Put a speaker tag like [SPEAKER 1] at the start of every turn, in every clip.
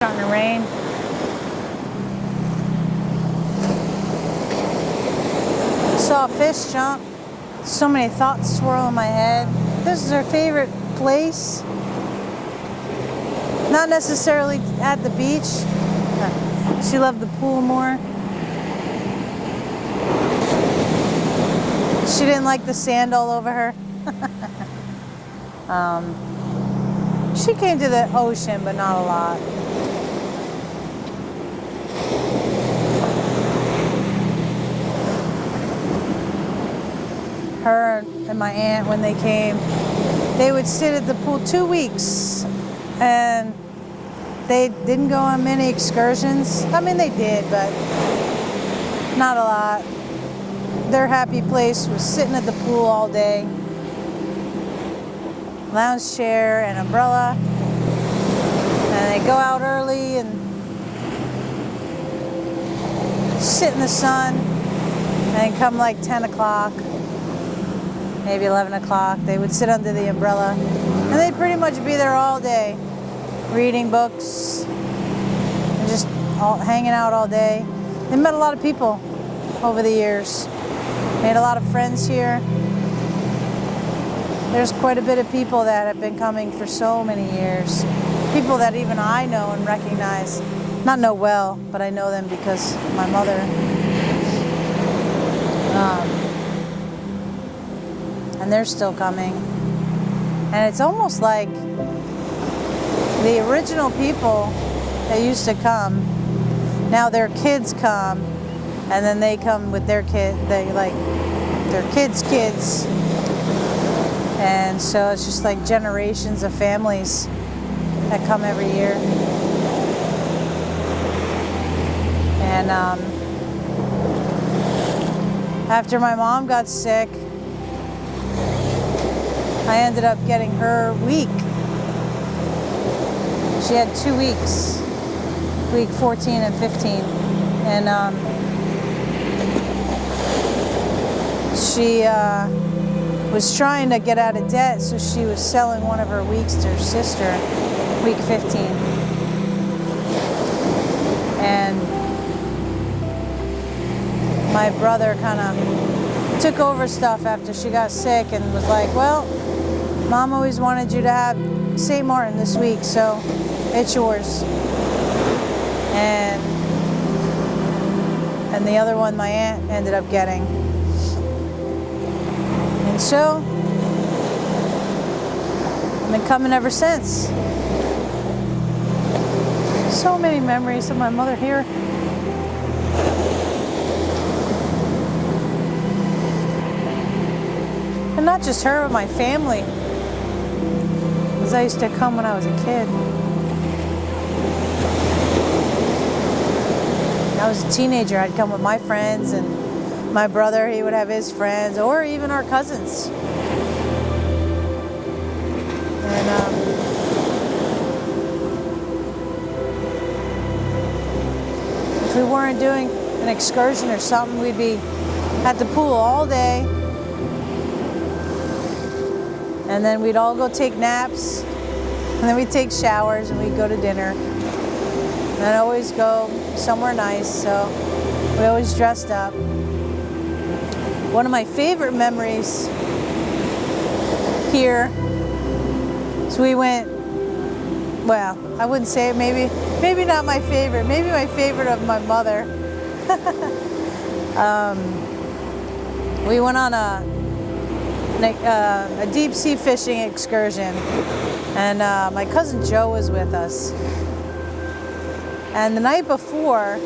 [SPEAKER 1] Out in the rain. Saw a fish jump. So many thoughts swirl in my head. This is her favorite place. Not necessarily at the beach. She loved the pool more. She didn't like the sand all over her. She came to the ocean, but not a lot. Her and my aunt, when they came, they would sit at the pool 2 weeks, and they didn't go on many excursions. I mean, they did, but not a lot. Their happy place was sitting at the pool all day. Lounge chair and umbrella. And they go out early and sit in the sun and come like 10 o'clock, maybe 11 o'clock. They would sit under the umbrella and they'd pretty much be there all day, reading books and just hanging out all day. They met a lot of people over the years. Made a lot of friends here. There's quite a bit of people that have been coming for so many years. People that even I know and recognize. Not know well, but I know them because my mother. And they're still coming. And it's almost like the original people that used to come, now their kids come, and then they come with their kid, their kids' kids. And so it's just like generations of families that come every year. And after my mom got sick, I ended up getting her week. She had 2 weeks, week 14 and 15. And she was trying to get out of debt, so she was selling one of her weeks to her sister, week 15. And my brother kind of took over stuff after she got sick and was like, well, Mom always wanted you to have St. Maarten this week, so it's yours. And the other one my aunt ended up getting. And so I've been coming ever since. So many memories of my mother here. And not just her, but my family. Because I used to come when I was a kid. When I was a teenager, I'd come with my friends, and my brother, he would have his friends, or even our cousins. And if we weren't doing an excursion or something, we'd be at the pool all day. And then we'd all go take naps, and then we'd take showers, and we'd go to dinner. And I'd always go somewhere nice, so we always dressed up. One of my favorite memories here is we went, well, I wouldn't say it, maybe not my favorite, maybe my favorite of my mother. We went on a deep sea fishing excursion, and my cousin Joe was with us. And the night before,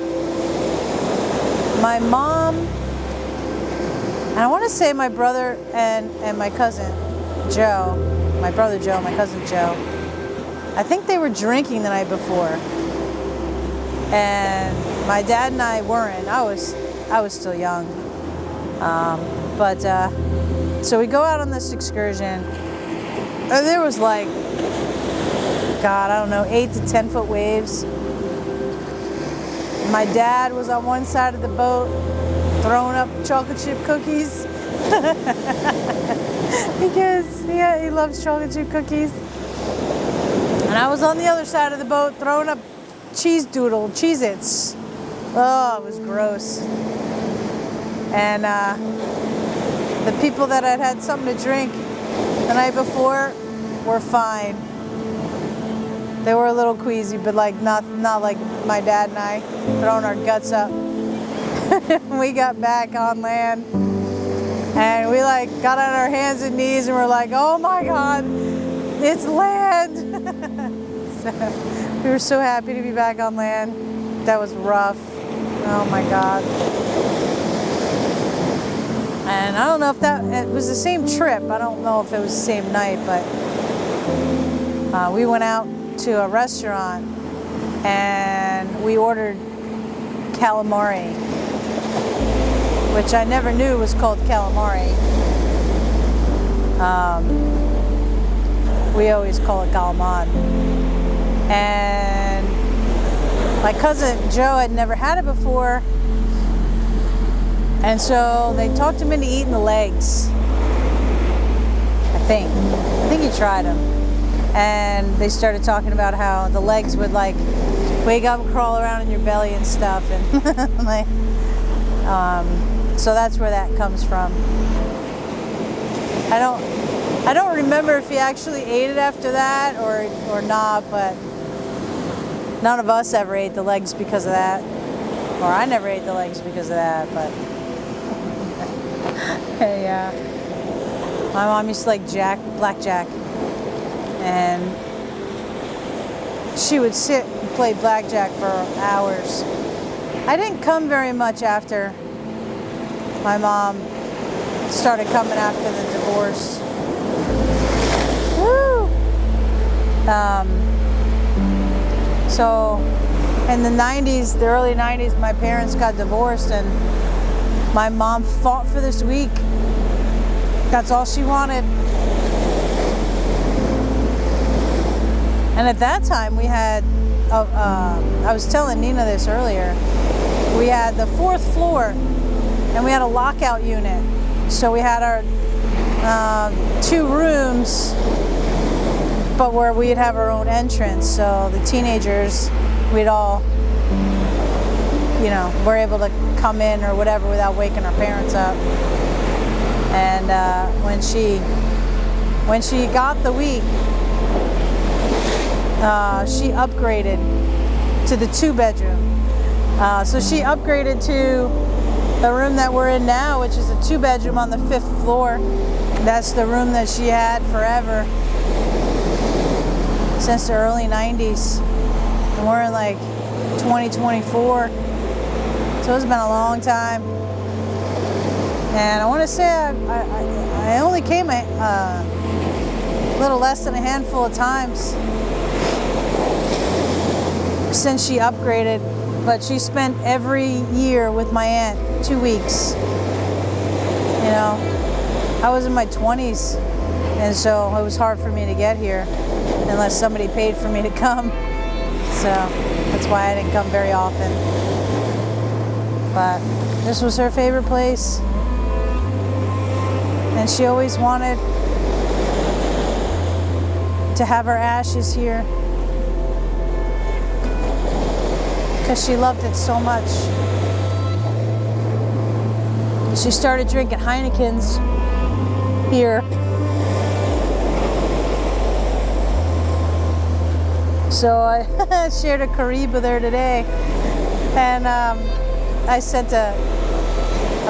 [SPEAKER 1] my mom, and I want to say my brother and my cousin Joe, my brother Joe, my cousin Joe, I think they were drinking the night before. And my dad and I weren't. I was still young. So we go out on this excursion, and there was like, God, I don't know, 8 to 10 foot waves. My dad was on one side of the boat throwing up chocolate chip cookies because he loves chocolate chip cookies. And I was on the other side of the boat throwing up cheese doodle, Cheez-Its. Oh, it was gross. And the people that had had something to drink the night before were fine. They were a little queasy, but like not like my dad and I, throwing our guts up. We got back on land, and we like got on our hands and knees, and we're like, oh my God, it's land. So, we were so happy to be back on land. That was rough. Oh my God. And I don't know if it was the same trip. I don't know if it was the same night, but we went out to a restaurant and we ordered calamari, which I never knew was called calamari. We always call it galamad. And my cousin Joe had never had it before, and so they talked him into eating the legs. I think he tried them, and they started talking about how the legs would like wake up and crawl around in your belly and stuff, and like, so that's where that comes from. I don't remember if he actually ate it after that or not, but none of us ever ate the legs because of that, or I never ate the legs because of that, but. Yeah. My mom used to like blackjack, and she would sit and play blackjack for hours. I didn't come very much after my mom started coming after the divorce. Woo! So in the 90s, the early 90s, my parents got divorced, and my mom fought for this week. That's all she wanted. And at that time we had, I was telling Nina this earlier, we had the 4th floor and we had a lockout unit. So we had our 2 rooms, but where we'd have our own entrance. So the teenagers, we'd all, were able to come in or whatever without waking our parents up. And when she got the week, she upgraded to the 2-bedroom. So she upgraded to the room that we're in now, which is a 2-bedroom on the 5th floor. That's the room that she had forever, since the early 90s. And we're in like 2024. So it's been a long time. And I want to say I only came a little less than a handful of times since she upgraded, but she spent every year with my aunt 2 weeks. I was in my 20s, and so it was hard for me to get here unless somebody paid for me to come. So that's why I didn't come very often. But this was her favorite place. And she always wanted to have her ashes here because she loved it so much. She started drinking Heineken's here. So I shared a Carib with her today, and I sent a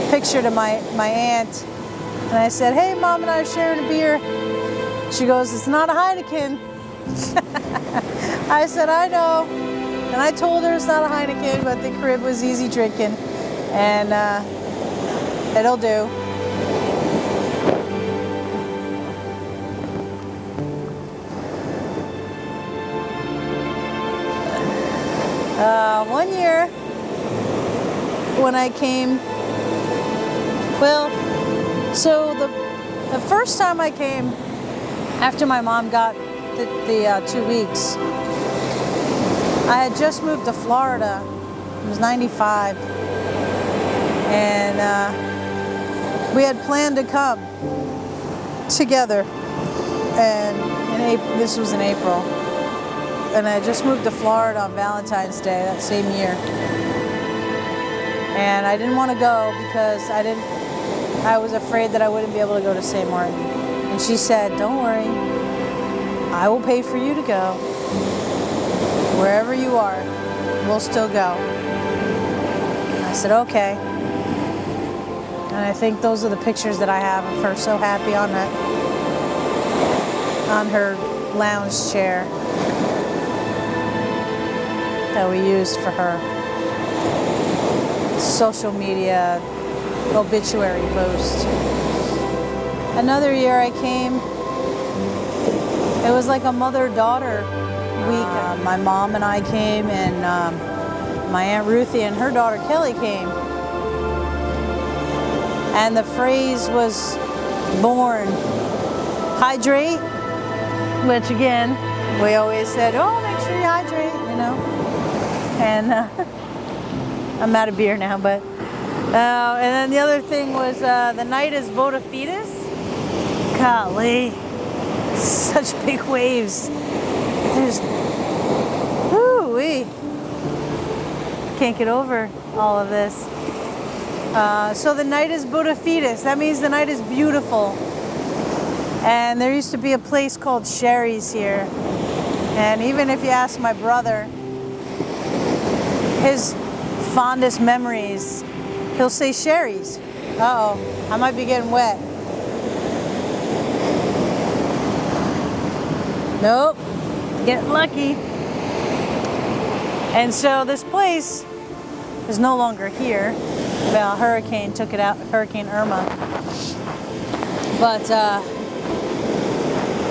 [SPEAKER 1] picture to my aunt. And I said, hey, Mom and I are sharing a beer. She goes, it's not a Heineken. I said, I know. And I told her it's not a Heineken, but the Carib was easy drinking. And it'll do. One year when I came, so the first time I came after my mom got the 2 weeks, I had just moved to Florida. It was 95. And we had planned to come together. And this was in April. and I just moved to Florida on Valentine's Day that same year. And I didn't want to go because I was afraid that I wouldn't be able to go to St. Maarten. And she said, don't worry, I will pay for you to go. Wherever you are, we'll still go. And I said, okay. And I think those are the pictures that I have of her so happy on her lounge chair that we used for her social media obituary post. Another year I came, it was like a mother-daughter week. My mom and I came, and my Aunt Ruthie and her daughter Kelly came. And the phrase was born, hydrate, which again, we always said, oh, make sure you hydrate, you know. And I'm out of beer now, but, and then the other thing was the night is bona fides. Golly, such big waves. There's, woo-wee. Can't get over all of this. So the night is bona fides. That means the night is beautiful. And there used to be a place called Sherry's here. And even if you ask my brother, his fondest memories, he'll say Sherry's. Uh-oh, I might be getting wet. Nope, getting lucky. And so this place is no longer here. Well, hurricane took it out, Hurricane Irma. But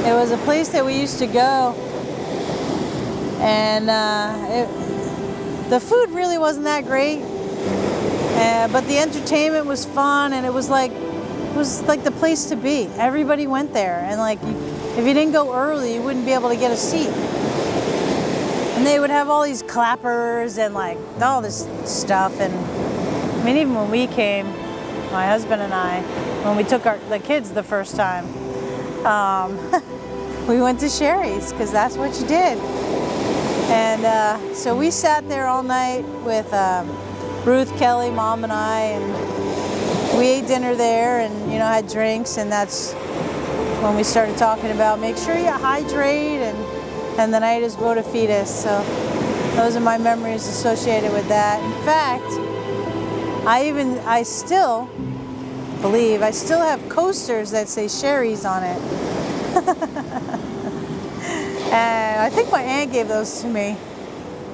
[SPEAKER 1] it was a place that we used to go, and the food really wasn't that great, but the entertainment was fun, and it was like the place to be. Everybody went there, and like if you didn't go early, you wouldn't be able to get a seat. And they would have all these clappers and like all this stuff. And I mean, even when we came, my husband and I, when we took the kids the first time, we went to Sherry's because that's what you did. And so we sat there all night with Ruth, Kelly, Mom, and I, and we ate dinner there, and had drinks, and that's when we started talking about make sure you hydrate, and the night is bona fides. So those are my memories associated with that. In fact, I still believe I still have coasters that say Sherry's on it. And I think my aunt gave those to me.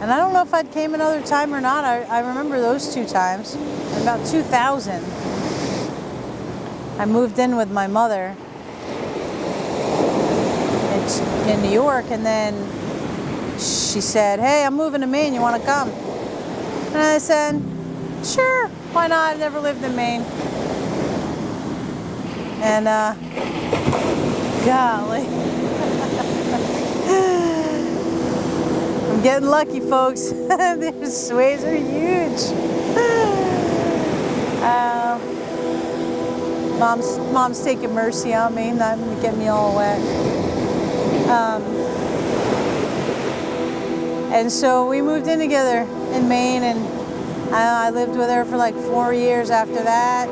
[SPEAKER 1] And I don't know if I came another time or not. I remember those 2 times. In about 2000, I moved in with my mother in New York, and then she said, hey, I'm moving to Maine, you want to come? And I said, sure, why not? I've never lived in Maine. And golly. I'm getting lucky, folks. These waves are huge. Mom's taking mercy on me, not getting me all wet. And so we moved in together in Maine, and I lived with her for like 4 years after that.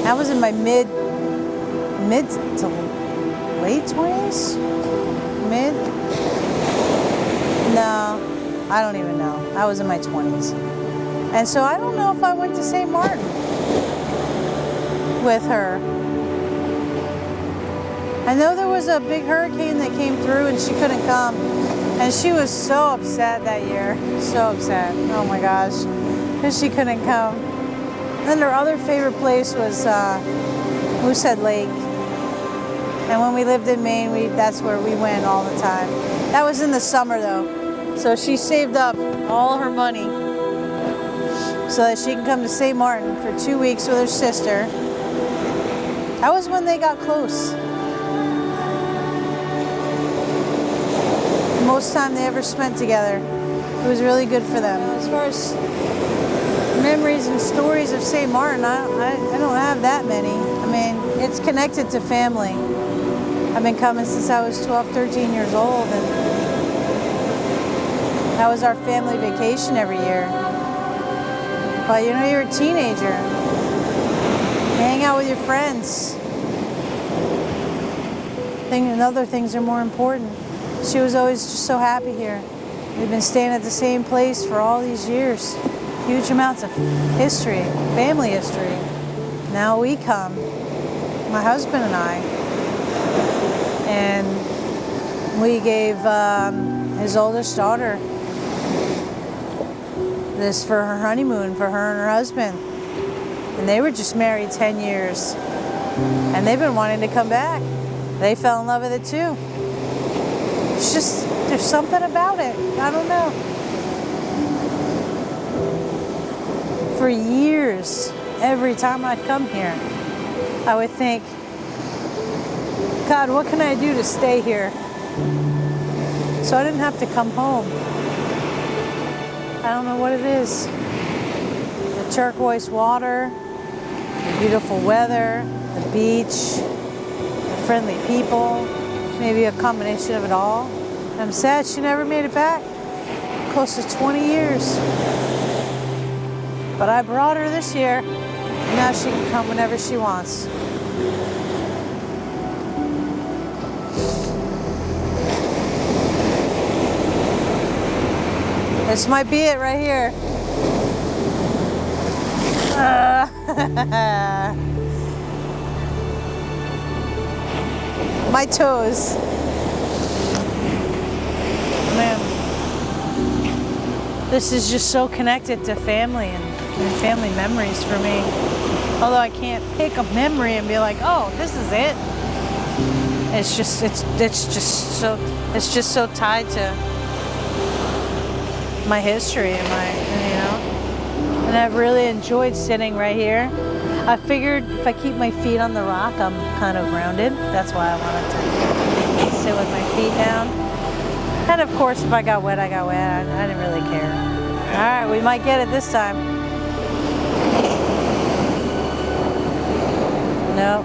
[SPEAKER 1] I was in my mid to late 20s? Mid? No, I don't even know. I was in my 20s. And so I don't know if I went to St. Maarten with her. I know there was a big hurricane that came through and she couldn't come. And she was so upset that year. So upset. Oh my gosh. Because she couldn't come. And then her other favorite place was Moosehead Lake. And when we lived in Maine, that's where we went all the time. That was in the summer though. So she saved up all her money so that she can come to St. Maarten for 2 weeks with her sister. That was when they got close. Most time they ever spent together. It was really good for them. As far as memories and stories of St. Maarten, I don't have that many. I mean, it's connected to family. I've been coming since I was 12, 13 years old, and That was our family vacation every year. But you know, you're a teenager. You hang out with your friends. And other things are more important. She was always just so happy here. We've been staying at the same place for all these years. Huge amounts of history, family history. Now we come, my husband and I, and we gave his oldest daughter this for her honeymoon, for her and her husband. And they were just married 10 years. And they've been wanting to come back. They fell in love with it too. It's just, there's something about it. I don't know. For years, every time I'd come here, I would think, God, what can I do to stay here? So I didn't have to come home. I don't know what it is. The turquoise water, the beautiful weather, the beach, the friendly people, maybe a combination of it all. I'm sad she never made it back. Close to 20 years. But I brought her this year, and now she can come whenever she wants. This might be it right here. My toes. Man, this is just so connected to family and family memories for me. Although I can't pick a memory and be like, oh, this is it. It's just so tied to my history and and I've really enjoyed sitting right here. I figured if I keep my feet on the rock, I'm kind of grounded. That's why I wanted to sit with my feet down. And of course, if I got wet, I got wet. I didn't really care. All right, we might get it this time. No.